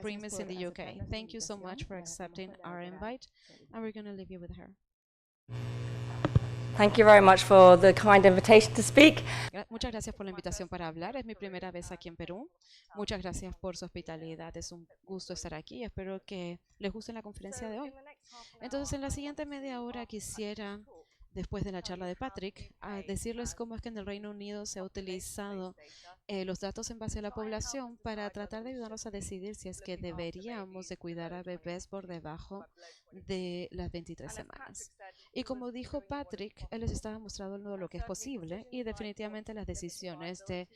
Primus in the UK. Thank you so much for accepting our invite, and we're going to leave you with her. Thank you very much for the kind invitation to speak. Muchas gracias por la invitación para hablar. Es mi primera vez aquí en Perú. Muchas gracias por su hospitalidad. Es un gusto estar aquí. Espero que les guste la conferencia de hoy. Entonces, en la siguiente media hora quisiera, después de la charla de Patrick, decirles cómo es que en el Reino Unido se ha utilizado los datos en base a la población para tratar de ayudarnos a decidir si es que deberíamos de cuidar a bebés por debajo de las 23 semanas. Y como dijo Patrick, él les estaba mostrando lo que es posible y definitivamente las decisiones de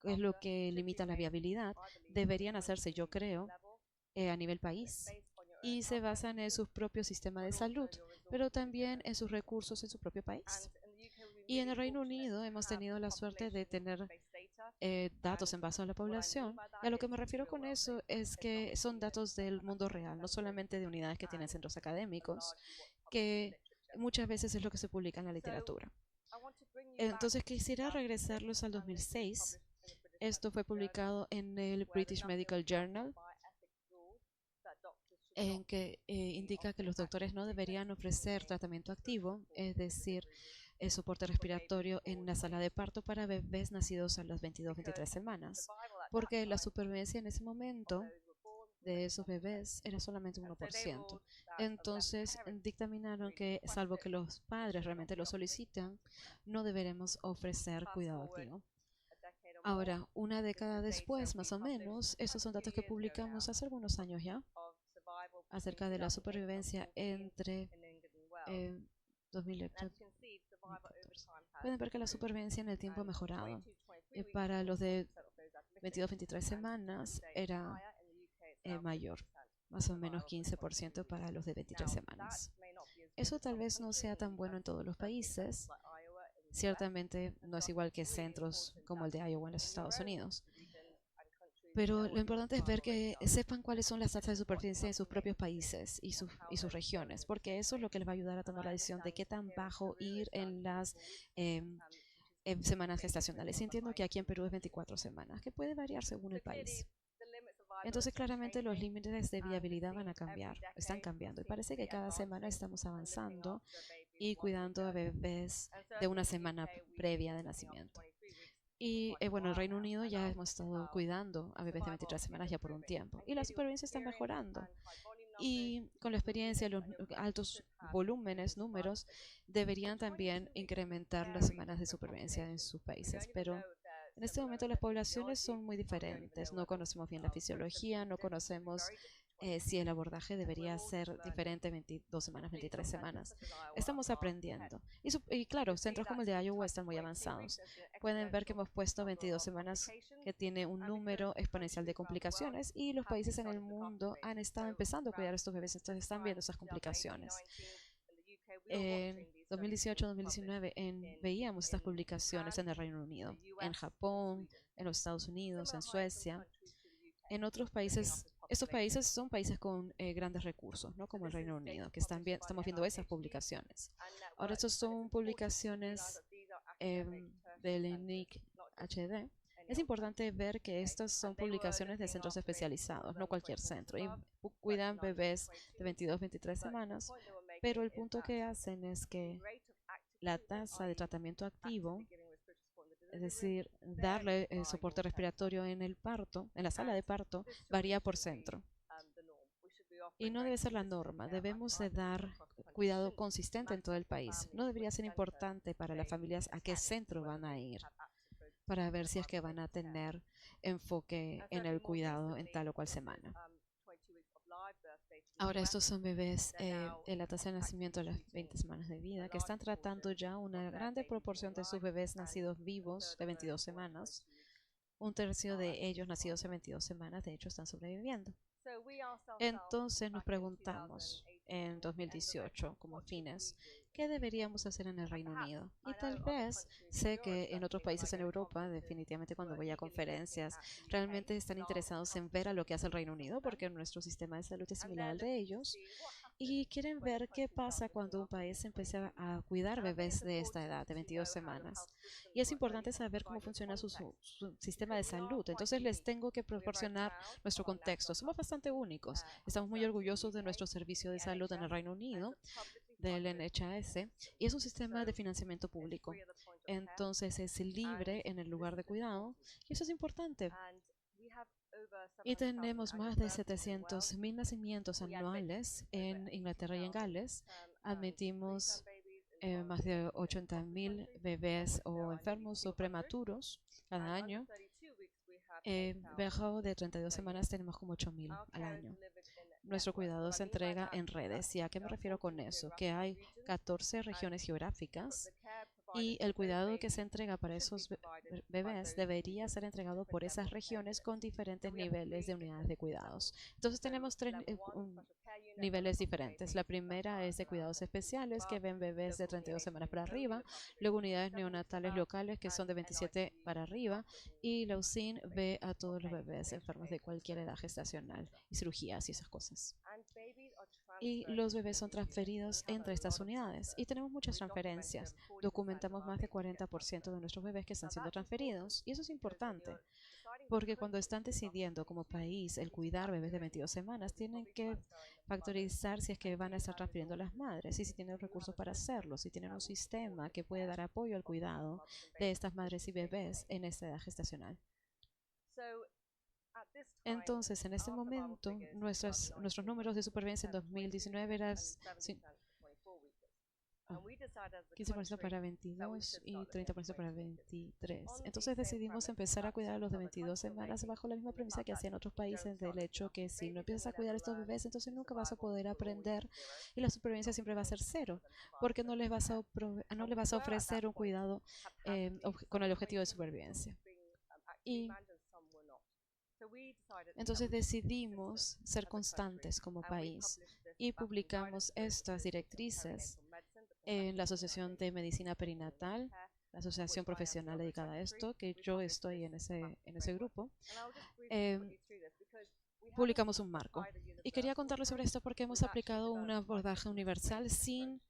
qué es lo que limita la viabilidad deberían hacerse, yo creo, a nivel país y se basan en su propio sistema de salud, pero también en sus recursos en su propio país. Y en el Reino Unido hemos tenido la suerte de tener datos en base a la población. Y a lo que me refiero con eso es que son datos del mundo real, no solamente de unidades que tienen centros académicos, que muchas veces es lo que se publica en la literatura. Entonces quisiera regresarlos al 2006. Esto fue publicado en el British Medical Journal, en que indica que los doctores no deberían ofrecer tratamiento activo, es decir, el soporte respiratorio en la sala de parto para bebés nacidos a las 22-23 semanas, porque la supervivencia en ese momento de esos bebés era solamente 1%. Entonces, dictaminaron que, salvo que los padres realmente lo solicitan, no deberemos ofrecer cuidado activo. Ahora, una década después, más o menos, estos son datos que publicamos hace algunos años ya, acerca de la supervivencia entre 2014. Pueden ver que la supervivencia en el tiempo ha mejorado. Para los de 22-23 semanas era mayor, más o menos 15% para los de 23 semanas. Eso tal vez no sea tan bueno en todos los países. Ciertamente no es igual que centros como el de Iowa en los Estados Unidos. Pero lo importante es ver que sepan cuáles son las tasas de supervivencia en sus propios países y sus regiones, porque eso es lo que les va a ayudar a tomar la decisión de qué tan bajo ir en las semanas gestacionales. Y entiendo que aquí en Perú es 24 semanas, que puede variar según el país. Entonces, claramente los límites de viabilidad van a cambiar, están cambiando. Y parece que cada semana estamos avanzando y cuidando a bebés de una semana previa de nacimiento. Y bueno, en el Reino Unido ya hemos estado cuidando a bebés de 23 semanas ya por un tiempo. Y la supervivencia está mejorando. Y con la experiencia, los altos volúmenes, números, deberían también incrementar las semanas de supervivencia en sus países. Pero en este momento las poblaciones son muy diferentes. No conocemos bien la fisiología, no conocemos si el abordaje debería ser diferente 22 semanas, 23 semanas. Estamos aprendiendo. Y claro, centros como el de Iowa están muy avanzados. Pueden ver que hemos puesto 22 semanas que tiene un número exponencial de complicaciones y los países en el mundo han estado empezando a cuidar a estos bebés, entonces están viendo esas complicaciones. En 2018-2019 veíamos estas publicaciones en el Reino Unido, en Japón, en los Estados Unidos, en Suecia, en otros países. Estos países son países con grandes recursos, ¿no? Como el Reino Unido, que estamos viendo esas publicaciones. Ahora, estas son publicaciones del ENIC HD. Es importante ver que estas son publicaciones de centros especializados, no cualquier centro, y cuidan bebés de 22-23 semanas, pero el punto que hacen es que la tasa de tratamiento activo, es decir, darle soporte respiratorio en el parto, en la sala de parto, varía por centro. Y no debe ser la norma, debemos de dar cuidado consistente en todo el país. No debería ser importante para las familias a qué centro van a ir para ver si es que van a tener enfoque en el cuidado en tal o cual semana. Ahora estos son bebés en la tasa de nacimiento a las 20 semanas de vida, que están tratando ya una grande proporción de sus bebés nacidos vivos de 22 semanas. Un tercio de ellos nacidos en 22 semanas, de hecho, están sobreviviendo. Entonces nos preguntamos en 2018, como fines, ¿qué deberíamos hacer en el Reino Unido? Y tal vez sé que en otros países en Europa, definitivamente cuando voy a conferencias, realmente están interesados en ver a lo que hace el Reino Unido, porque nuestro sistema de salud es similar al de ellos, y quieren ver qué pasa cuando un país empieza a cuidar bebés de esta edad, de 22 semanas. Y es importante saber cómo funciona su sistema de salud. Entonces les tengo que proporcionar nuestro contexto. Somos bastante únicos. Estamos muy orgullosos de nuestro servicio de salud en el Reino Unido, del NHS, y es un sistema de financiamiento público. Entonces es libre en el lugar de cuidado, y eso es importante. Y tenemos más de 700.000 nacimientos anuales en Inglaterra y en Gales. Admitimos más de 80.000 bebés o enfermos o prematuros cada año. Debajo de 32 semanas tenemos como 8.000 al año. Nuestro cuidado se entrega en redes. ¿Y a qué me refiero con eso? Que hay 14 regiones geográficas y el cuidado que se entrega para esos bebés debería ser entregado por esas regiones con diferentes niveles de unidades de cuidados. Entonces tenemos tres niveles diferentes. La primera es de cuidados especiales que ven bebés de 32 semanas para arriba, luego unidades neonatales locales que son de 27 para arriba, y la UCIN ve a todos los bebés enfermos de cualquier edad gestacional y cirugías y esas cosas. Y los bebés son transferidos entre estas unidades y tenemos muchas transferencias. Documentamos más de 40% de nuestros bebés que están siendo transferidos, y eso es importante porque cuando están decidiendo como país el cuidar bebés de 22 semanas, tienen que factorizar si es que van a estar transfiriendo a las madres y si tienen recursos para hacerlo, si tienen un sistema que puede dar apoyo al cuidado de estas madres y bebés en esta edad gestacional. Entonces, en este momento, nuestros números de supervivencia en 2019 eran 15% para 22 y 30% para 23. Entonces decidimos empezar a cuidar a los de 22 semanas bajo la misma premisa que hacían otros países, del hecho que si no empiezas a cuidar a estos bebés, entonces nunca vas a poder aprender y la supervivencia siempre va a ser cero, porque no les vas a ofrecer un cuidado con el objetivo de supervivencia. Y entonces decidimos ser constantes como país y publicamos estas directrices en la Asociación de Medicina Perinatal, la asociación profesional dedicada a esto, que yo estoy en ese grupo. Publicamos un marco. Y quería contarles sobre esto porque hemos aplicado un abordaje universal sin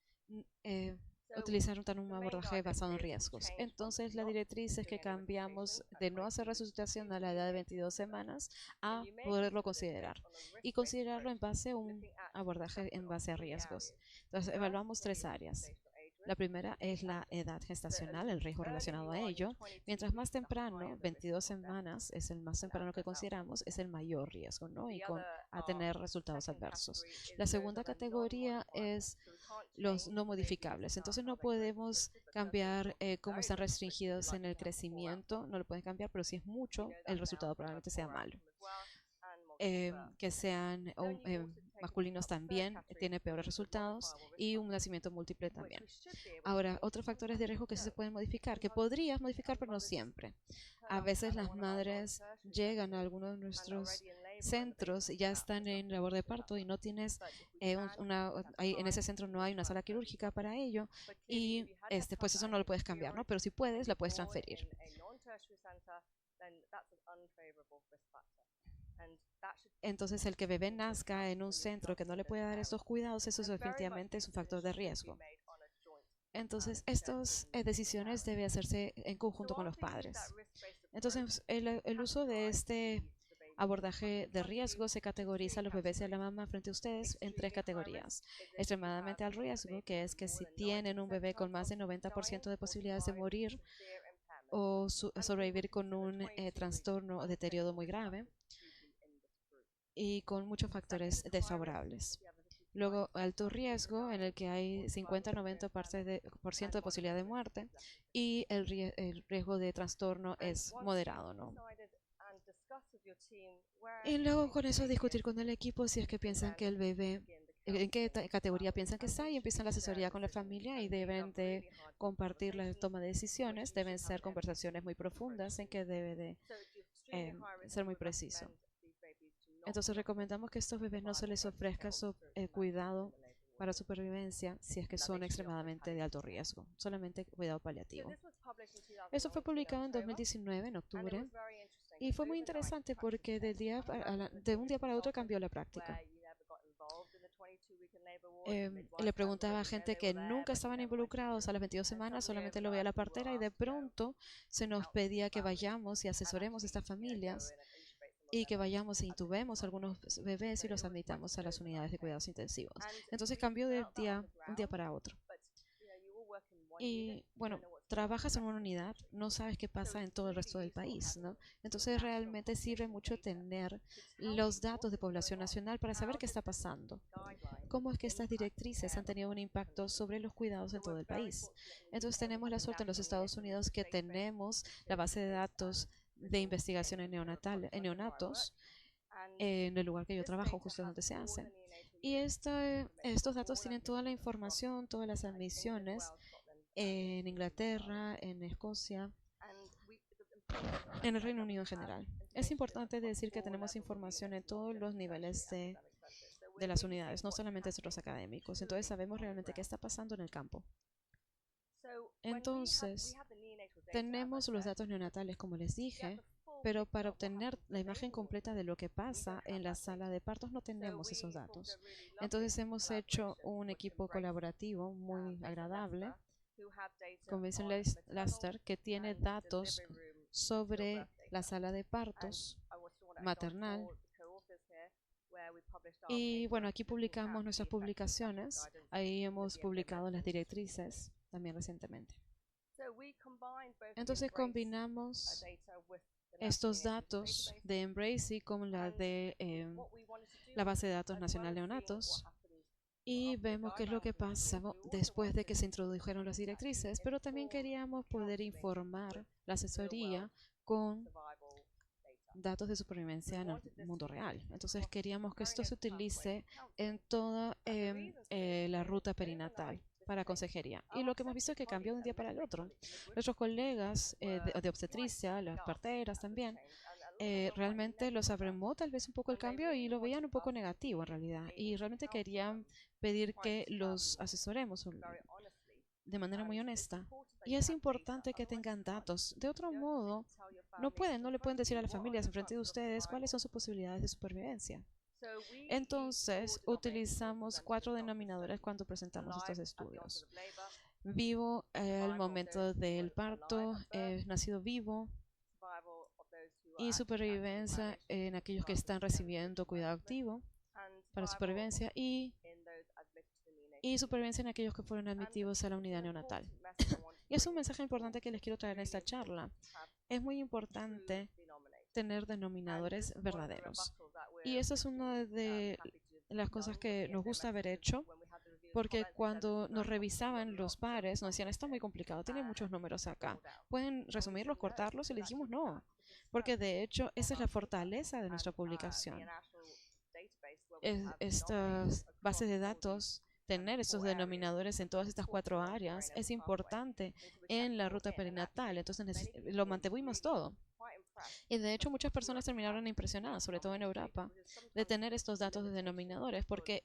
utilizar un abordaje basado en riesgos. Entonces, la directriz es que cambiamos de no hacer resucitación a la edad de 22 semanas a poderlo considerar y considerarlo en base a un abordaje en base a riesgos. Entonces, evaluamos 3 áreas. La primera es la edad gestacional, el riesgo relacionado a ello. Mientras más temprano, 22 semanas es el más temprano que consideramos, es el mayor riesgo, ¿no? Y a tener resultados adversos. La segunda categoría es los no modificables. Entonces no podemos cambiar cómo están restringidos en el crecimiento, no lo pueden cambiar, pero si es mucho, el resultado probablemente sea malo. Que sean masculinos también tiene peores resultados, y un nacimiento múltiple también. Ahora, otros factores de riesgo que sí se pueden modificar, que podrías modificar, pero no siempre. A veces las madres llegan a algunos de nuestros centros y ya están en labor de parto y no tienes en ese centro no hay una sala quirúrgica para ello, y pues eso no lo puedes cambiar, ¿no? Pero si puedes, la puedes transferir. Entonces, el que bebé nazca en un centro que no le puede dar estos cuidados, eso definitivamente es un factor de riesgo. Entonces, estas decisiones deben hacerse en conjunto con los padres. Entonces, el uso de este abordaje de riesgo se categoriza a los bebés y a la mamá frente a ustedes en 3 categorías. Extremadamente al riesgo, que es que si tienen un bebé con más de 90% de posibilidades de morir o sobrevivir con un trastorno o deterioro muy grave, y con muchos factores desfavorables. Luego, alto riesgo, en el que hay 50-90% de posibilidad de muerte, y el riesgo de trastorno es moderado, ¿no? Y luego con eso discutir con el equipo si es que piensan que el bebé, en qué categoría piensan que está, y empiezan la asesoría con la familia y deben de compartir la toma de decisiones. Deben ser conversaciones muy profundas en que debe de ser muy preciso. Entonces recomendamos que a estos bebés no se les ofrezca cuidado para supervivencia si es que son extremadamente de alto riesgo, solamente cuidado paliativo. Eso fue publicado en 2019, en octubre, y fue muy interesante porque de un día para otro cambió la práctica. Le preguntaba a gente que nunca estaban involucrados a las 22 semanas, solamente lo veía la partera y de pronto se nos pedía que vayamos y asesoremos a estas familias y que vayamos e intubemos a algunos bebés y los admitamos a las unidades de cuidados intensivos. Entonces cambió de un día para otro. Y bueno, trabajas en una unidad, no sabes qué pasa en todo el resto del país, ¿no? Entonces realmente sirve mucho tener los datos de población nacional para saber qué está pasando. Cómo es que estas directrices han tenido un impacto sobre los cuidados en todo el país. Entonces tenemos la suerte en los Estados Unidos que tenemos la base de datos de investigación en neonatos, en el lugar que yo trabajo, justo donde se hace. Y estos datos tienen toda la información, todas las admisiones en Inglaterra, en Escocia, en el Reino Unido en general. Es importante decir que tenemos información en todos los niveles de las unidades, no solamente centros académicos. Entonces sabemos realmente qué está pasando en el campo. Entonces, tenemos los datos neonatales, como les dije, pero para obtener la imagen completa de lo que pasa en la sala de partos no tenemos esos datos. Entonces hemos hecho un equipo colaborativo muy agradable con Vincent Laster, que tiene datos sobre la sala de partos maternal. Y bueno, aquí publicamos nuestras publicaciones. Ahí hemos publicado las directrices también recientemente. Entonces combinamos estos datos de Embrace con la de la base de datos nacional neonatos y vemos qué es lo que pasa después de que se introdujeron las directrices, pero también queríamos poder informar la asesoría con datos de supervivencia en el mundo real. Entonces queríamos que esto se utilice en toda la ruta perinatal para consejería. Y lo que hemos visto es que cambió de un día para el otro. Nuestros colegas de obstetricia, las parteras también, realmente los abrumó tal vez un poco el cambio y lo veían un poco negativo en realidad. Y realmente querían pedir que los asesoremos de manera muy honesta. Y es importante que tengan datos. De otro modo, no le pueden decir a las familias enfrente de ustedes cuáles son sus posibilidades de supervivencia. Entonces, utilizamos 4 denominadores cuando presentamos estos estudios. Vivo al momento del parto, nacido vivo, y supervivencia en aquellos que están recibiendo cuidado activo para supervivencia y supervivencia en aquellos que fueron admitidos a la unidad neonatal. Y es un mensaje importante que les quiero traer en esta charla. Es muy importante tener denominadores verdaderos. Y eso es una de las cosas que nos gusta haber hecho, porque cuando nos revisaban los pares, nos decían, está muy complicado, tiene muchos números acá. ¿Pueden resumirlos, cortarlos? Y le dijimos, no, porque de hecho esa es la fortaleza de nuestra publicación. Estas bases de datos, tener estos denominadores en todas estas 4 áreas es importante en la ruta perinatal. Entonces lo mantuvimos todo. Y de hecho muchas personas terminaron impresionadas, sobre todo en Europa, de tener estos datos de denominadores, porque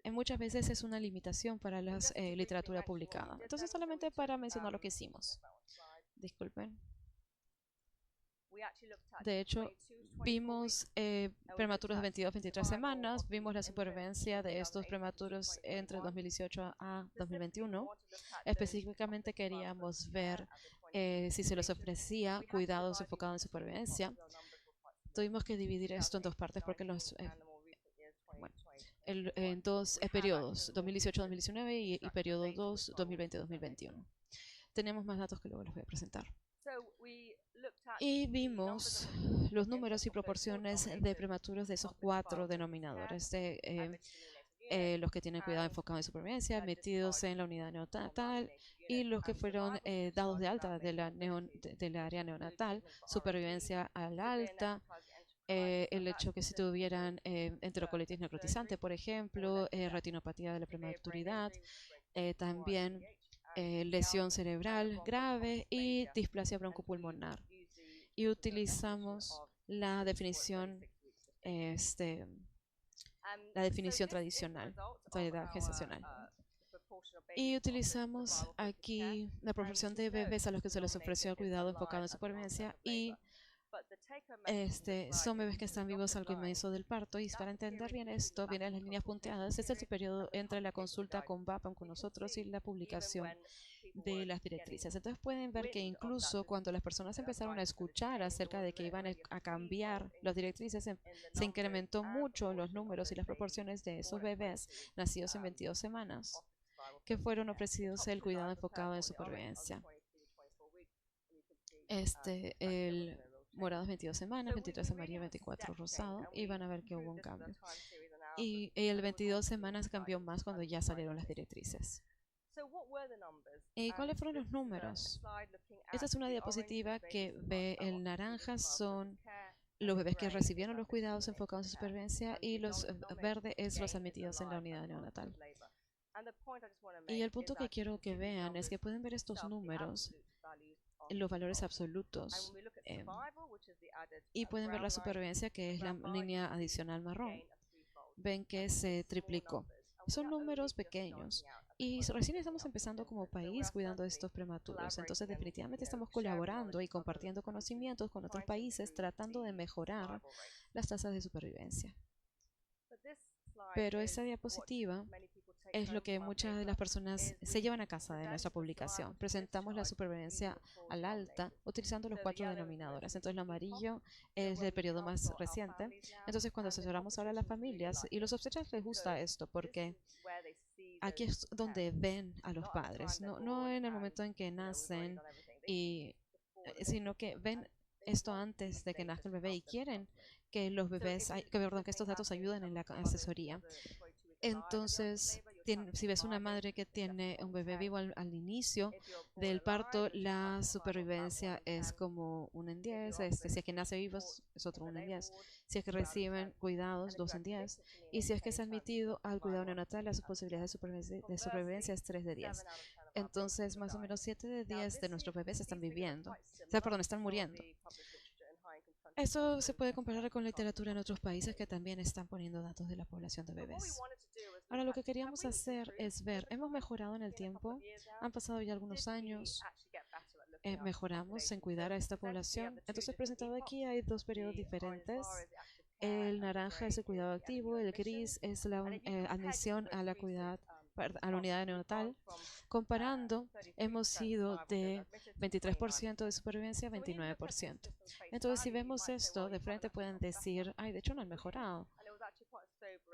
muchas veces es una limitación para la literatura publicada. Entonces solamente para mencionar lo que hicimos. Disculpen. De hecho, vimos prematuros de 22 a 23 semanas, vimos la supervivencia de estos prematuros entre 2018 a 2021. Específicamente queríamos ver si se les ofrecía cuidados enfocados en supervivencia. Tuvimos que dividir esto en 2 partes porque en 2 periodos, 2018-2019 y periodo 2, 2020-2021. Tenemos más datos que luego les voy a presentar. Y vimos los números y proporciones de prematuros de esos 4 denominadores, de los que tienen cuidado enfocado en supervivencia, metidos en la unidad neonatal, y los que fueron dados de alta de la área neonatal, supervivencia al alta, el hecho que si tuvieran enterocolitis necrotizante, por ejemplo, retinopatía de la prematuridad, también lesión cerebral grave y displasia broncopulmonar. Y utilizamos la definición la definición tradicional de edad gestacional. Y utilizamos aquí la proporción de bebés a los que se les ofreció el cuidado enfocado en supervivencia y son bebés que están vivos al comienzo del parto. Y para entender bien esto, vienen las líneas punteadas. Este es el periodo entre la consulta con BAPAM con nosotros y la publicación de las directrices. Entonces pueden ver que incluso cuando las personas empezaron a escuchar acerca de que iban a cambiar las directrices, se incrementó mucho los números y las proporciones de esos bebés nacidos en 22 semanas que fueron ofrecidos el cuidado enfocado en supervivencia. El morado es 22 semanas, 23 amarillo, 24 rosado, y van a ver que hubo un cambio. Y el 22 semanas cambió más cuando ya salieron las directrices. ¿Y cuáles fueron los números? Esta es una diapositiva que ve el naranja son los bebés que recibieron los cuidados enfocados en supervivencia y los verde es los admitidos en la unidad neonatal. Y el punto que quiero que vean es que pueden ver estos números, los valores absolutos, y pueden ver la supervivencia, que es la línea adicional marrón. Ven que se triplicó. Son números pequeños y recién estamos empezando como país cuidando de estos prematuros. Entonces definitivamente estamos colaborando y compartiendo conocimientos con otros países tratando de mejorar las tasas de supervivencia. Pero esta diapositiva es lo que muchas de las personas se llevan a casa de nuestra publicación. Presentamos la supervivencia al alta utilizando los 4 denominadores. Entonces, el amarillo es el periodo más reciente. Entonces, cuando asesoramos ahora a las familias, y los obstetras les gusta esto porque aquí es donde ven a los padres, no en el momento en que nacen, sino que ven esto antes de que nazca el bebé y quieren que los bebés, que estos datos ayuden en la asesoría. Entonces, si ves una madre que tiene un bebé vivo al inicio del parto, la supervivencia es como 1 en 10. Si es que nace vivo, es otro 1 en 10. Si es que reciben cuidados, 2 en 10. Y si es que es admitido al cuidado neonatal, la posibilidad de supervivencia es 3 de 10. Entonces, más o menos 7 de 10 de nuestros bebés están viviendo. Están muriendo. Eso se puede comparar con la literatura en otros países que también están poniendo datos de la población de bebés. Ahora, lo que queríamos hacer es ver, ¿hemos mejorado en el tiempo? Han pasado ya algunos años. Mejoramos en cuidar a esta población. Entonces, presentado aquí hay 2 periodos diferentes. El naranja es el cuidado activo, el gris es la admisión a la unidad neonatal. Comparando, hemos ido de 23% de supervivencia a 29%. Entonces, si vemos esto de frente, pueden decir, ay, de hecho no han mejorado.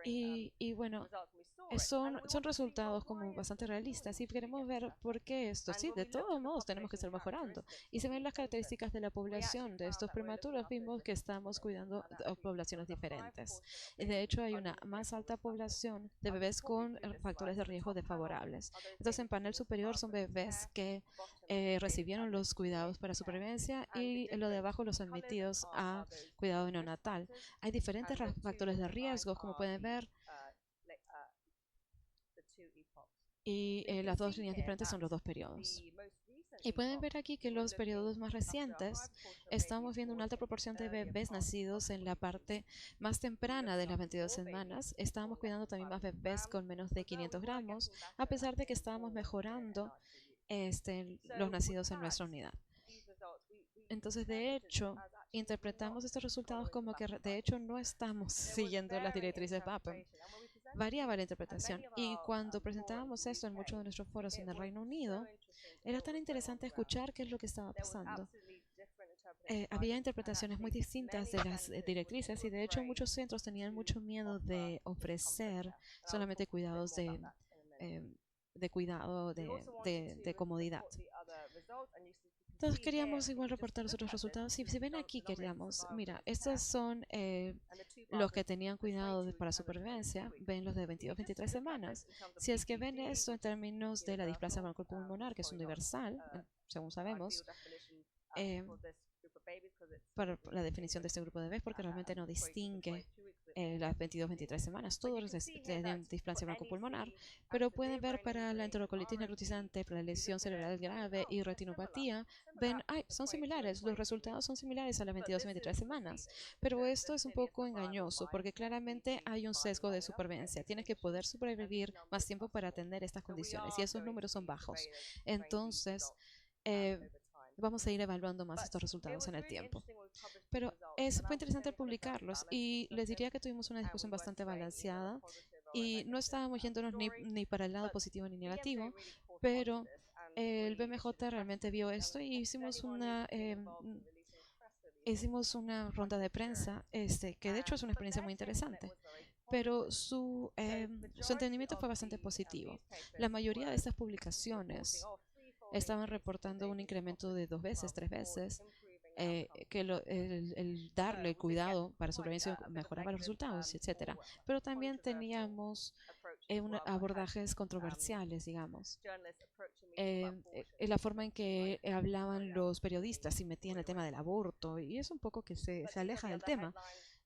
Y bueno, son resultados como bastante realistas y queremos ver por qué esto. Sí, de todos modos tenemos que estar mejorando. Y se ven las características de la población de estos prematuros, vimos que estamos cuidando a poblaciones diferentes. Y de hecho hay una más alta población de bebés con factores de riesgo desfavorables. Entonces en panel superior son bebés que recibieron los cuidados para supervivencia y en lo de abajo los admitidos a cuidado neonatal. Hay diferentes factores de riesgo, como pueden ver, y las 2 líneas diferentes son los 2 periodos. Y pueden ver aquí que los periodos más recientes estamos viendo una alta proporción de bebés nacidos en la parte más temprana de las 22 semanas. Estábamos cuidando también más bebés con menos de 500 gramos, a pesar de que estábamos mejorando los nacidos en nuestra unidad. Entonces, de hecho, interpretamos estos resultados como que de hecho no estamos siguiendo las directrices BAPAM. Variaba la interpretación y cuando presentábamos esto en muchos de nuestros foros en el Reino Unido, era tan interesante escuchar qué es lo que estaba pasando. Había interpretaciones muy distintas de las directrices y de hecho muchos centros tenían mucho miedo de ofrecer solamente cuidados de cuidado, de comodidad. Entonces queríamos igual reportar los otros resultados. Si ven aquí, queríamos, mira, estos son los que tenían cuidado para supervivencia, ven los de 22-23 semanas. Si es que ven esto en términos de la displasia broncopulmonar, que es universal, según sabemos, para la definición de este grupo de bebés, porque realmente no distingue las 22-23 semanas, todos tienen displasia broncopulmonar, pero pueden ver para la enterocolitis necrotizante, para la lesión cerebral grave y retinopatía, ven, ay, son similares, los resultados son similares a las 22-23 semanas, pero esto es un poco engañoso porque claramente hay un sesgo de supervivencia. Tienes que poder sobrevivir más tiempo para atender estas condiciones y esos números son bajos. Entonces, vamos a ir evaluando más estos resultados en el tiempo. Pero fue interesante publicarlos y les diría que tuvimos una discusión bastante balanceada y no estábamos yéndonos ni para el lado positivo ni negativo, pero el BMJ realmente vio esto y hicimos una ronda de prensa, que de hecho es una experiencia muy interesante, pero su entendimiento fue bastante positivo. La mayoría de estas publicaciones estaban reportando un incremento de 2 veces, 3 veces, que el darle cuidado para sobrevivencia mejoraba los resultados, etcétera. Pero también teníamos abordajes controversiales, digamos. La forma en que hablaban los periodistas y metían el tema del aborto, y es un poco que se aleja del tema.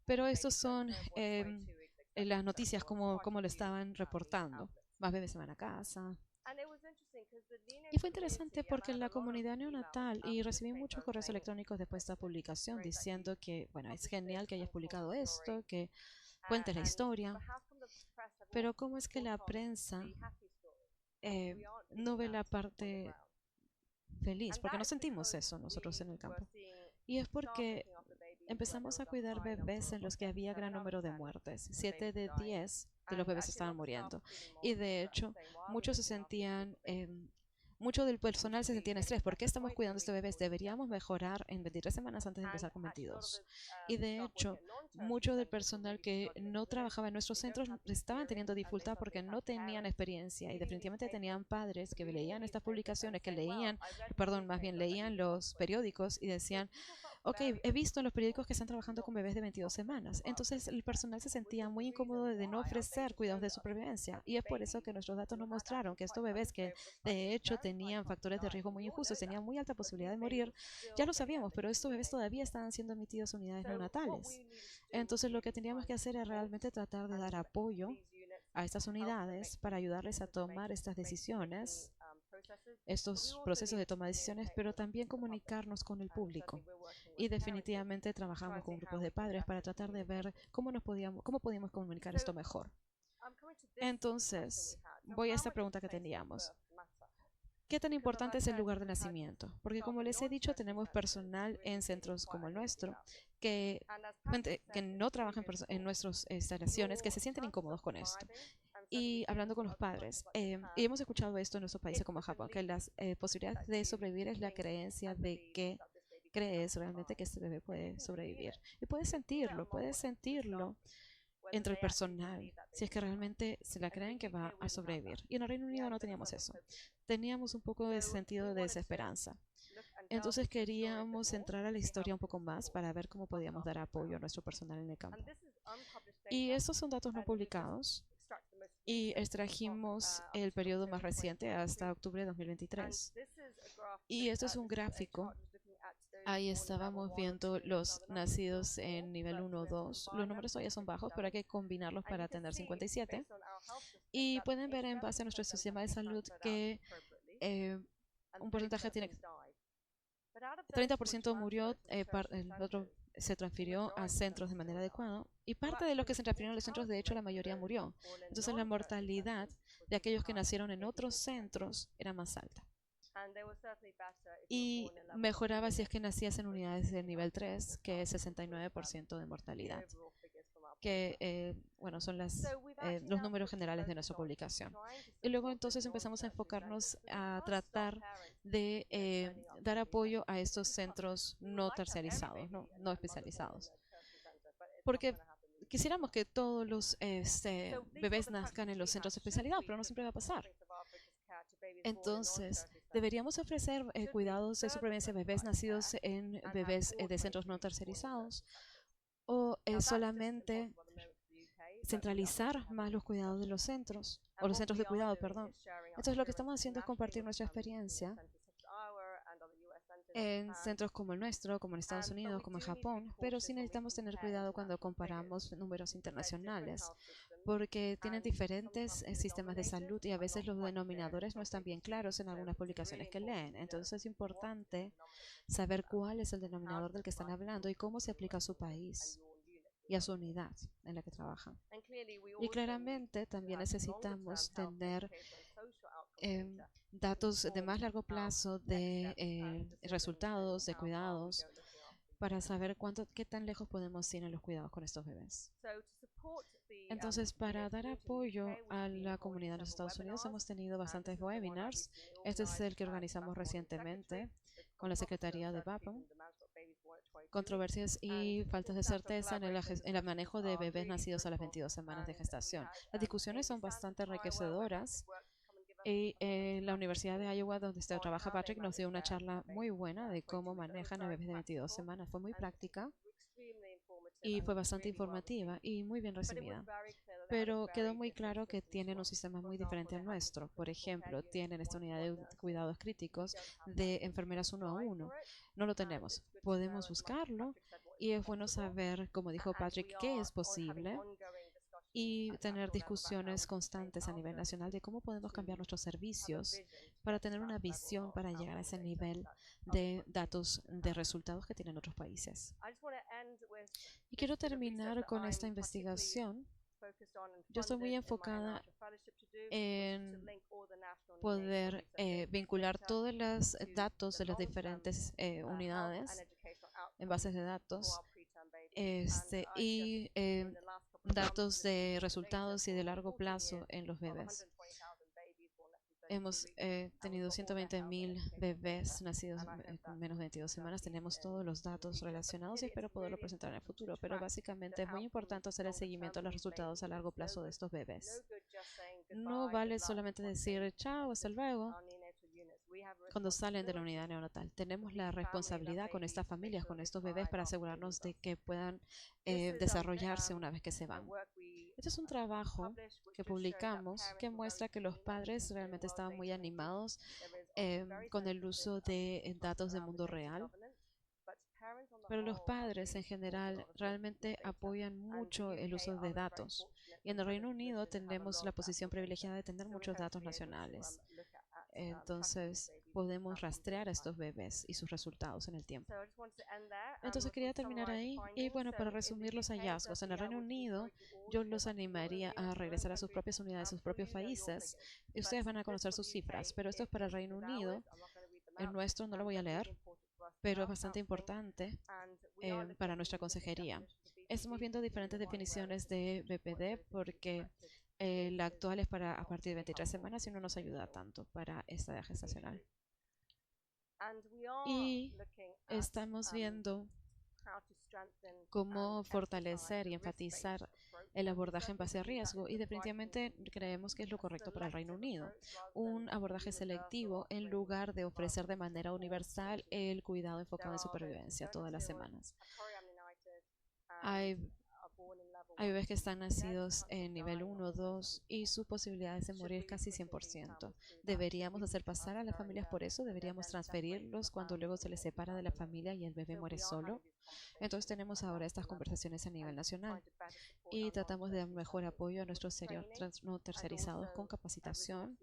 Pero estos son las noticias como lo estaban reportando. Más bebés se van a casa. Y fue interesante porque la comunidad neonatal, y recibí muchos correos electrónicos después de esta publicación diciendo que, bueno, es genial que hayas publicado esto, que cuentes la historia, pero ¿cómo es que la prensa no ve la parte feliz? Porque no sentimos eso nosotros en el campo. Y es porque empezamos a cuidar bebés en los que había gran número de muertes. 7 de 10 de los bebés estaban muriendo. Y de hecho, mucho del personal se sentía en estrés. ¿Por qué estamos cuidando a estos bebés? Deberíamos mejorar en 23 semanas antes de empezar con 22. Y de hecho, mucho del personal que no trabajaba en nuestros centros estaban teniendo dificultad porque no tenían experiencia y definitivamente tenían padres que leían estas publicaciones, más bien leían los periódicos y decían, ok, he visto en los periódicos que están trabajando con bebés de 22 semanas. Entonces el personal se sentía muy incómodo de no ofrecer cuidados de supervivencia. Y es por eso que nuestros datos nos mostraron que estos bebés que de hecho tenían factores de riesgo muy injustos, tenían muy alta posibilidad de morir, ya lo sabíamos, pero estos bebés todavía estaban siendo admitidos a unidades neonatales. Entonces lo que teníamos que hacer era realmente tratar de dar apoyo a estas unidades para ayudarles a tomar estas decisiones, estos procesos de toma de decisiones, pero también comunicarnos con el público. Y definitivamente trabajamos con grupos de padres para tratar de ver cómo podíamos comunicar esto mejor. Entonces, voy a esta pregunta que teníamos. ¿Qué tan importante es el lugar de nacimiento? Porque como les he dicho, tenemos personal en centros como el nuestro que no trabajan en nuestras instalaciones, que se sienten incómodos con esto. Y hablando con los padres, y hemos escuchado esto en nuestros países como Japón, que las posibilidades de sobrevivir es la creencia de que crees realmente que este bebé puede sobrevivir. Y puedes sentirlo entre el personal, si es que realmente se la creen que va a sobrevivir. Y en el Reino Unido no teníamos eso. Teníamos un poco de sentido de desesperanza. Entonces queríamos entrar a la historia un poco más para ver cómo podíamos dar apoyo a nuestro personal en el campo. Y estos son datos no publicados. Y extrajimos el periodo más reciente hasta octubre de 2023. Y esto es un gráfico. Ahí estábamos viendo los nacidos en nivel 1 o 2. Los números todavía son bajos, pero hay que combinarlos para tener 57. Y pueden ver en base a nuestro sistema de salud que un porcentaje tiene 30% murió, el otro se transfirió a centros de manera adecuada y parte de los que se transfirieron a los centros, de hecho, la mayoría murió. Entonces la mortalidad de aquellos que nacieron en otros centros era más alta. Y mejoraba si es que nacías en unidades de nivel 3, que es 69% de mortalidad, que bueno, son los números generales de nuestra publicación. Y luego entonces empezamos a enfocarnos a tratar de dar apoyo a estos centros no terciarizados, no especializados. Porque quisiéramos que todos los bebés nazcan en los centros especializados, pero no siempre va a pasar. Entonces, deberíamos ofrecer cuidados de supervivencia a bebés nacidos en bebés de centros no terciarizados o solamente centralizar más los cuidados de los centros, o los centros de cuidado, perdón. Entonces, lo que estamos haciendo es compartir nuestra experiencia en centros como el nuestro, como en Estados Unidos, como en Japón, pero sí necesitamos tener cuidado cuando comparamos números internacionales, porque tienen diferentes sistemas de salud y a veces los denominadores no están bien claros en algunas publicaciones que leen. Entonces es importante saber cuál es el denominador del que están hablando y cómo se aplica a su país y a su unidad en la que trabajan. Y claramente también necesitamos tener datos de más largo plazo de resultados, de cuidados, para saber qué tan lejos podemos ir en los cuidados con estos bebés. Entonces, para dar apoyo a la comunidad de los Estados Unidos, hemos tenido bastantes webinars. Este es el que organizamos recientemente con la Secretaría de BAPAM. Controversias y faltas de certeza en el manejo de bebés nacidos a las 22 semanas de gestación. Las discusiones son bastante enriquecedoras. Y la Universidad de Iowa, donde trabaja Patrick, nos dio una charla muy buena de cómo manejan a bebés de 22 semanas. Fue muy práctica y fue bastante informativa y muy bien recibida. Pero quedó muy claro que tienen un sistema muy diferente al nuestro. Por ejemplo, tienen esta unidad de cuidados críticos de enfermeras 1 a 1. No lo tenemos. Podemos buscarlo y es bueno saber, como dijo Patrick, qué es posible y tener discusiones constantes a nivel nacional de cómo podemos cambiar nuestros servicios para tener una visión para llegar a ese nivel de datos de resultados que tienen otros países. Y quiero terminar con esta investigación. Yo estoy muy enfocada en poder vincular todos los datos de las diferentes unidades en bases de datos y datos de resultados y de largo plazo en los bebés. Hemos tenido 120,000 bebés nacidos con menos de 22 semanas. Tenemos todos los datos relacionados y espero poderlo presentar en el futuro. Pero básicamente es muy importante hacer el seguimiento de los resultados a largo plazo de estos bebés. No vale solamente decir chao, hasta luego cuando salen de la unidad neonatal. Tenemos la responsabilidad con estas familias, con estos bebés, para asegurarnos de que puedan desarrollarse una vez que se van. Este es un trabajo que publicamos que muestra que los padres realmente estaban muy animados con el uso de datos del mundo real. Pero los padres en general realmente apoyan mucho el uso de datos. Y en el Reino Unido tenemos la posición privilegiada de tener muchos datos nacionales. Entonces podemos rastrear a estos bebés y sus resultados en el tiempo. Entonces quería terminar ahí. Y bueno, para resumir los hallazgos, en el Reino Unido yo los animaría a regresar a sus propias unidades, sus propios países. Y ustedes van a conocer sus cifras, pero esto es para el Reino Unido. El nuestro no lo voy a leer, pero es bastante importante para nuestra consejería. Estamos viendo diferentes definiciones de BPD porque la actual es para a partir de 23 semanas y no nos ayuda tanto para esta edad gestacional. Y estamos viendo cómo fortalecer y enfatizar el abordaje en base a riesgo y definitivamente creemos que es lo correcto para el Reino Unido. Un abordaje selectivo en lugar de ofrecer de manera universal el cuidado enfocado en supervivencia todas las semanas. Hay bebés que están nacidos en nivel 1 o 2 y sus posibilidades de morir es casi 100%. ¿Deberíamos hacer pasar a las familias por eso? ¿Deberíamos transferirlos cuando luego se les separa de la familia y el bebé muere solo? Entonces tenemos ahora estas conversaciones a nivel nacional y tratamos de dar mejor apoyo a nuestros no tercerizados con capacitación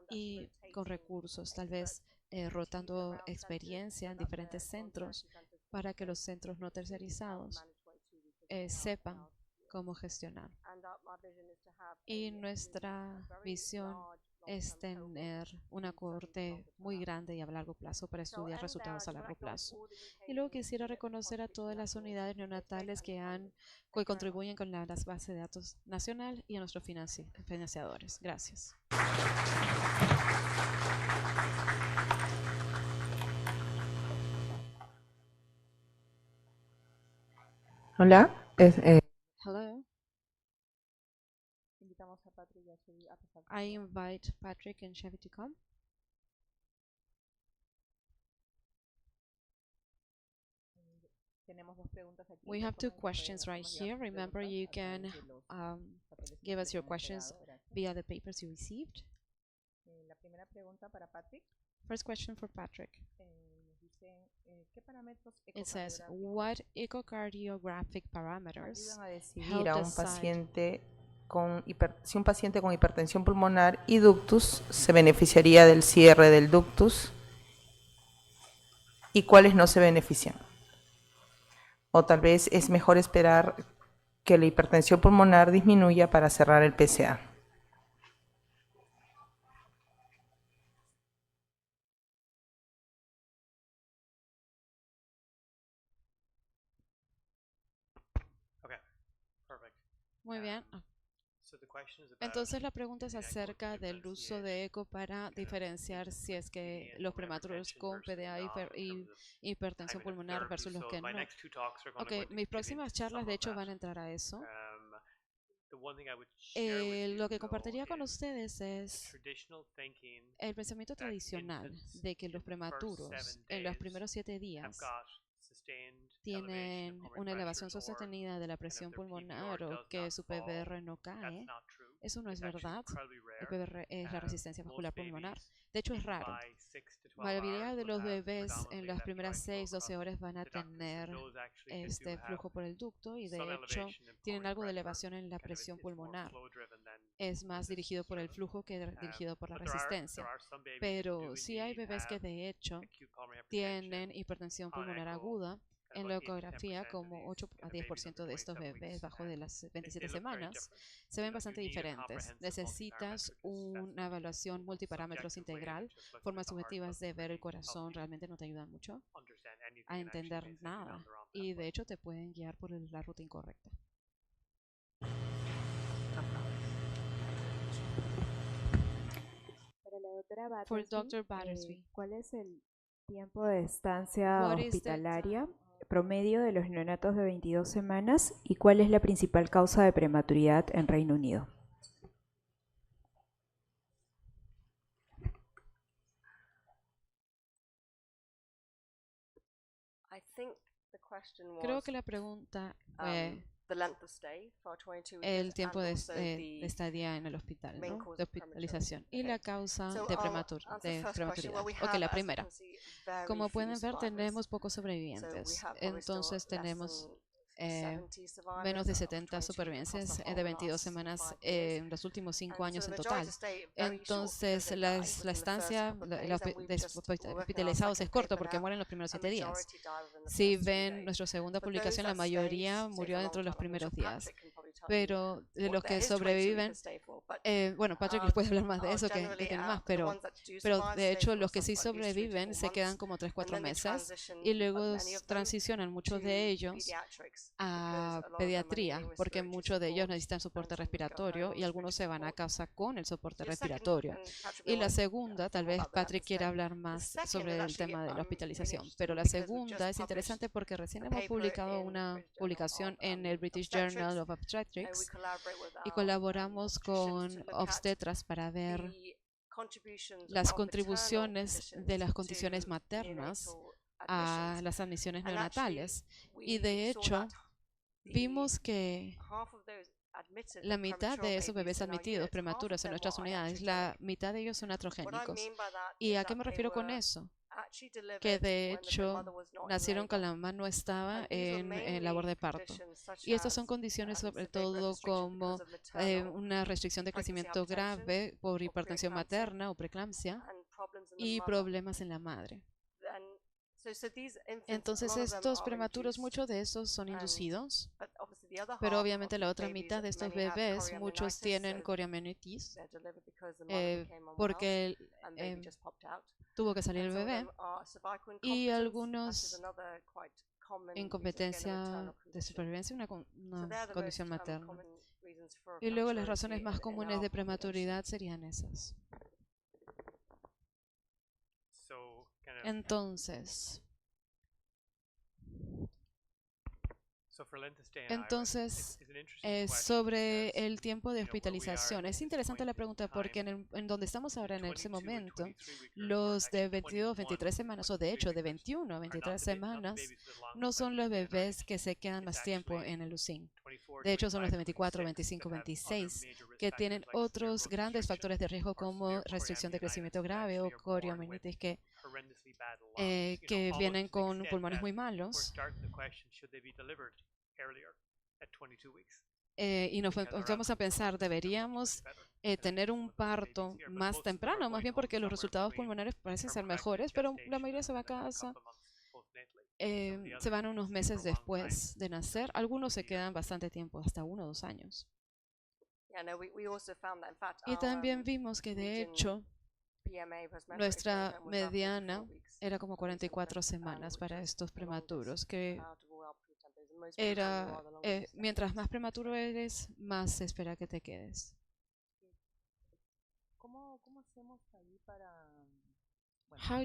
y con recursos, tal vez rotando experiencia en diferentes centros para que los centros no tercerizados sepan cómo gestionar. Y nuestra visión es tener una cohorte muy grande y a largo plazo para estudiar resultados a largo plazo. Y luego quisiera reconocer a todas las unidades neonatales que contribuyen con la base de datos nacional y a nuestros financiadores. Gracias. Hola. Hello. I invite Patrick and Chevy to come. We have two questions right here. Remember, you can give us your questions via the papers you received. First question for Patrick. It says, what echocardiographic parameters Ayudan a decidir help a un decide paciente si un paciente con hipertensión pulmonar y ductus se beneficiaría del cierre del ductus y cuáles no se benefician. O tal vez es mejor esperar que la hipertensión pulmonar disminuya para cerrar el PCA. Muy bien. Entonces la pregunta es acerca del uso de eco para diferenciar si es que los prematuros con PDA y hipertensión pulmonar versus los que no. Ok, mis próximas charlas de hecho van a entrar a eso. Lo que compartiría con ustedes es el pensamiento tradicional de que los prematuros en los primeros 7 días tienen una elevación sostenida de la presión pulmonar o que su PVR no cae. Eso no es verdad. El PVR es la resistencia vascular pulmonar. De hecho, es raro. La mayoría de los bebés en las primeras 6-12 horas van a tener este flujo por el ducto y de hecho tienen algo de elevación en la presión pulmonar. Es más dirigido por el flujo que dirigido por la resistencia. Pero sí hay bebés que de hecho tienen hipertensión pulmonar aguda. En la ecografía, como 8 a 10% de estos bebés bajo de las 27 semanas se ven bastante diferentes. Necesitas una evaluación multiparámetros integral. Formas subjetivas de ver el corazón realmente no te ayudan mucho a entender nada y de hecho te pueden guiar por la ruta incorrecta. Para la doctora For Battersby, Dr. Battersby, ¿cuál es el tiempo de estancia what is the hospitalaria time promedio de los neonatos de 22 semanas y cuál es la principal causa de prematuridad en Reino Unido? Creo que la pregunta fue el tiempo de estadía en el hospital, ¿no? De hospitalización y la causa de prematuridad. Ok, la primera. Como pueden ver, tenemos pocos sobrevivientes. Entonces tenemos menos de 70 supervivencias de 22 semanas en los últimos 5 años en total. Entonces, la estancia de hospitalizados es corto porque mueren los primeros 7 días. Si ven nuestra segunda publicación, la mayoría murió dentro de los primeros días. Pero de los que sobreviven, bueno, Patrick les puede hablar más de eso que tiene más, pero de hecho los que sí sobreviven se quedan como 3-4 meses y luego transicionan muchos de ellos a pediatría, porque muchos de ellos necesitan soporte respiratorio y algunos se van a casa con el soporte respiratorio. Y la segunda, tal vez Patrick quiera hablar más sobre el tema de la hospitalización, pero la segunda es interesante porque recién hemos publicado una publicación en el British Journal of Obstetrics y colaboramos con obstetras para ver las contribuciones de las condiciones maternas a las admisiones neonatales. Y de hecho, vimos que la mitad de esos bebés admitidos prematuros en nuestras unidades, la mitad de ellos son atrogénicos. ¿Y a qué me refiero con eso? Que de hecho nacieron cuando la mamá no estaba en labor de parto. Y estas son condiciones sobre todo como una restricción de crecimiento grave por hipertensión materna o preeclampsia y problemas en la madre. Entonces estos prematuros, muchos de esos son inducidos, pero obviamente la otra mitad de estos bebés, muchos tienen coriamnionitis porque tuvo que salir el bebé y algunos incompetencia de supervivencia, una condición materna. Y luego las razones más comunes de prematuridad serían esas. Entonces, sobre el tiempo de hospitalización. Es interesante la pregunta porque en donde estamos ahora en ese momento, los de 22 23 semanas, o de hecho de 21 a 23 semanas, no son los bebés que se quedan más tiempo en el UCIN. De hecho, son los de 24, 25, 26, que tienen otros grandes factores de riesgo como restricción de crecimiento grave o coriamnionitis que que vienen con pulmones muy malos. Y nos vamos a pensar, ¿deberíamos tener un parto más temprano? Más bien porque los resultados pulmonares parecen ser mejores, pero la mayoría se va a casa. Se van unos meses después de nacer. Algunos se quedan bastante tiempo, hasta 1 o 2 años. Y también vimos que de hecho nuestra mediana era como 44 semanas para estos prematuros, que era, mientras más prematuro eres, más se espera que te quedes. ¿Cómo hacemos ahí para, How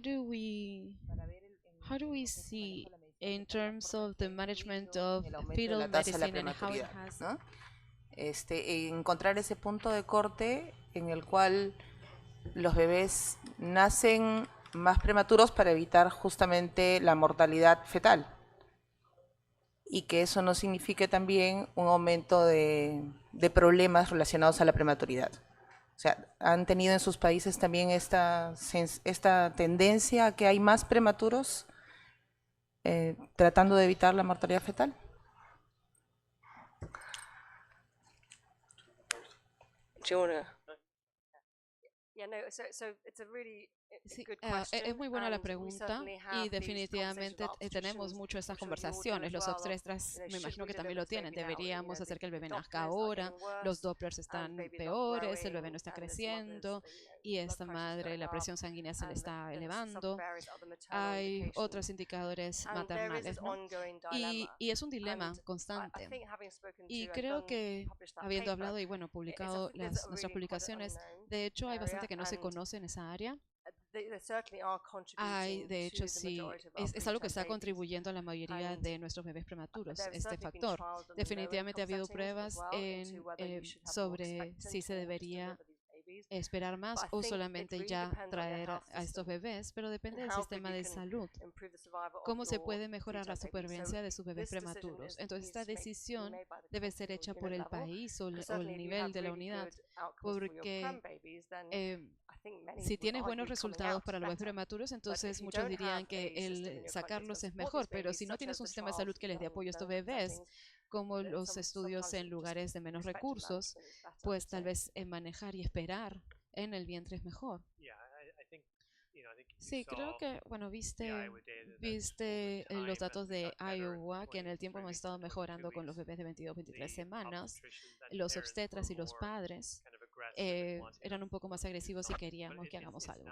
do we see in terms of the management of fetal la tasa de la medicine and how it prematuridad, has ¿no? Encontrar ese punto de corte en el cual los bebés nacen más prematuros para evitar justamente la mortalidad fetal y que eso no signifique también un aumento de problemas relacionados a la prematuridad. O sea, ¿han tenido en sus países también esta tendencia a que hay más prematuros tratando de evitar la mortalidad fetal? Sí, es muy buena la pregunta y definitivamente tenemos mucho estas conversaciones. Los obstetras me imagino que también lo tienen. Deberíamos hacer que el bebé nazca ahora, los Dopplers están peores, el bebé no está creciendo y esta madre, la presión sanguínea se le está elevando. Hay otros indicadores maternales, ¿no? Y es un dilema constante. Y creo que habiendo hablado y bueno, publicado nuestras publicaciones, de hecho hay bastante que no se conoce en esa área. Hay, de hecho, sí, es algo que está contribuyendo a la mayoría de nuestros bebés prematuros, este factor. Definitivamente ha habido pruebas sobre si se debería esperar más o solamente ya traer a estos bebés, pero depende del sistema de salud. ¿Cómo se puede mejorar la supervivencia de sus bebés prematuros? Entonces, esta decisión debe ser hecha por el país o el nivel de la unidad, porque si tienes buenos resultados para los bebés prematuros, entonces muchos dirían que el sacarlos es mejor, pero si no tienes un sistema de salud que les dé apoyo a estos bebés, como los estudios en lugares de menos recursos, pues tal vez manejar y esperar en el vientre es mejor. Sí, creo que, bueno, viste los datos de Iowa, que en el tiempo hemos estado mejorando con los bebés de 22, 23 semanas. Los obstetras y los padres eran un poco más agresivos y queríamos que hagamos algo.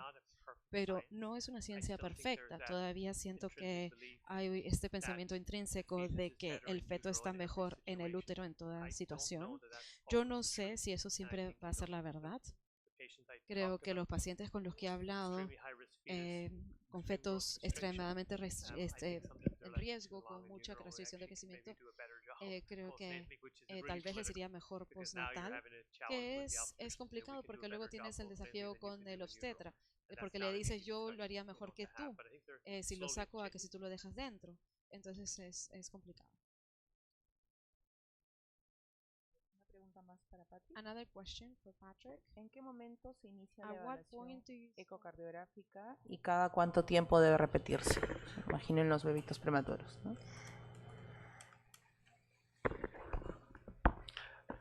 Pero no es una ciencia perfecta. Todavía siento que hay este pensamiento intrínseco de que el feto está mejor en el útero en toda situación. Yo no sé si eso siempre va a ser la verdad. Creo que los pacientes con los que he hablado, con fetos extremadamente en riesgo, con mucha restricción de crecimiento, creo que tal vez les iría mejor postnatal, que es complicado porque luego tienes el desafío con el obstetra, porque le dices yo lo haría mejor que tú, si lo saco a que si tú lo dejas dentro. Entonces es complicado. Más para Patrick. Another question for Patrick. ¿En qué momento se inicia la At what evaluación point do you ecocardiográfica y cada cuánto tiempo debe repetirse? Imaginen los bebitos prematuros, ¿no?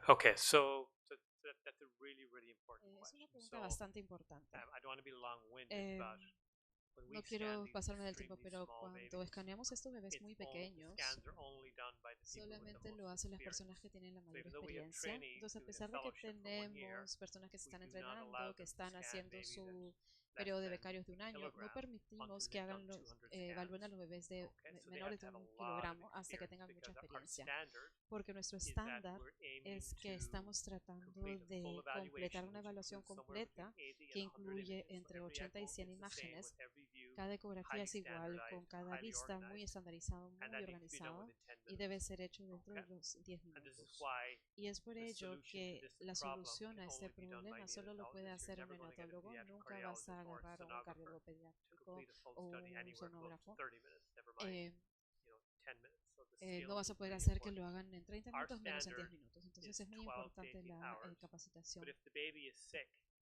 Okay, so that's a really important es una question. pregunta bastante importante. I don't want to be long-winded, Eh, but when we No scan quiero these pasarme del tiempo, extremely pero small cuando babies, escaneamos estos bebés muy the pequeños, scans are only done by the people with the solamente most lo hacen las experience. personas que tienen la mayor even though we have experiencia. trainees Entonces, a doing a pesar de que fellowship for 1 year, tenemos personas que se están we do not entrenando, allow que them to están scan haciendo babies su at periodo de less than becarios de un a año, no kilogram permitimos until que they've hagan done 200 evalúen a scans. los bebés de Okay, so they menores have de to have un a lot of kilogramo hasta que experience tengan mucha because our experiencia. standard Porque nuestro is that estándar we're aiming es que to estamos tratando complete a full de completar evaluation, una which evaluación includes somewhere between completa 80 que and 100 incluye images. So entre every 80 y ECMO 100 is the same imágenes. with every view, Cada ecografía highly es igual, con standardized, cada highly vista muy organized, estandarizado, and muy that needs to be done organizado, within 10 y debe minutes. ser hecho dentro de Okay? los 10 And this is minutos. why Y es por the ello solution to que this la problem solución can a este only be done by problema a solo lo puede neonatologist. hacer You're un never going to get a neonatólogo, pediatric nunca vas a cardiologist or a agarrar a un sonographer cardiólogo to pediátrico complete a full o study un anywhere close to sonógrafo. 30 minutes, never mind, 10 minutes. So the No scale vas a is poder really hacer que important. lo hagan en 30 Our minutos menos en 10 standard minutos. Entonces is es muy 12 to importante 18 la hours, capacitación. but if the baby is sick,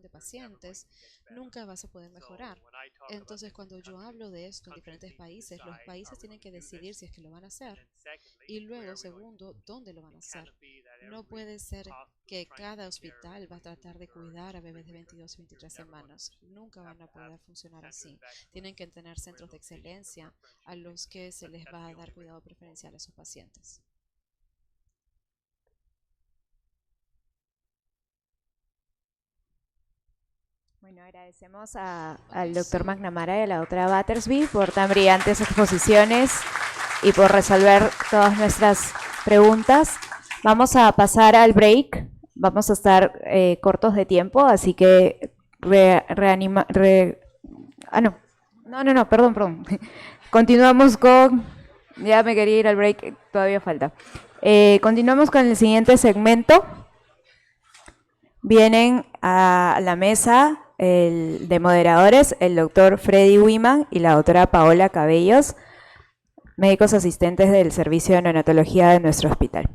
volumen de pacientes, nunca vas a poder mejorar. Entonces, cuando yo hablo de esto en diferentes países, los países tienen que decidir si es que lo van a hacer. Y luego, segundo, ¿dónde lo van a hacer? No puede ser que cada hospital va a tratar de cuidar a bebés de 22 y 23 semanas. Nunca van a poder funcionar así. Tienen que tener centros de excelencia a los que se les va a dar cuidado preferencial a sus pacientes. Bueno, agradecemos al doctor McNamara y a la doctora Battersby por tan brillantes exposiciones y por resolver todas nuestras preguntas. Vamos a pasar al break. Vamos a estar cortos de tiempo, así que perdón. Continuamos con... Ya me quería ir al break, todavía falta. Continuamos con el siguiente segmento. Vienen a la mesa de moderadores el doctor Freddy Wiman y la doctora Paola Cabellos, médicos asistentes del servicio de neonatología de nuestro hospital.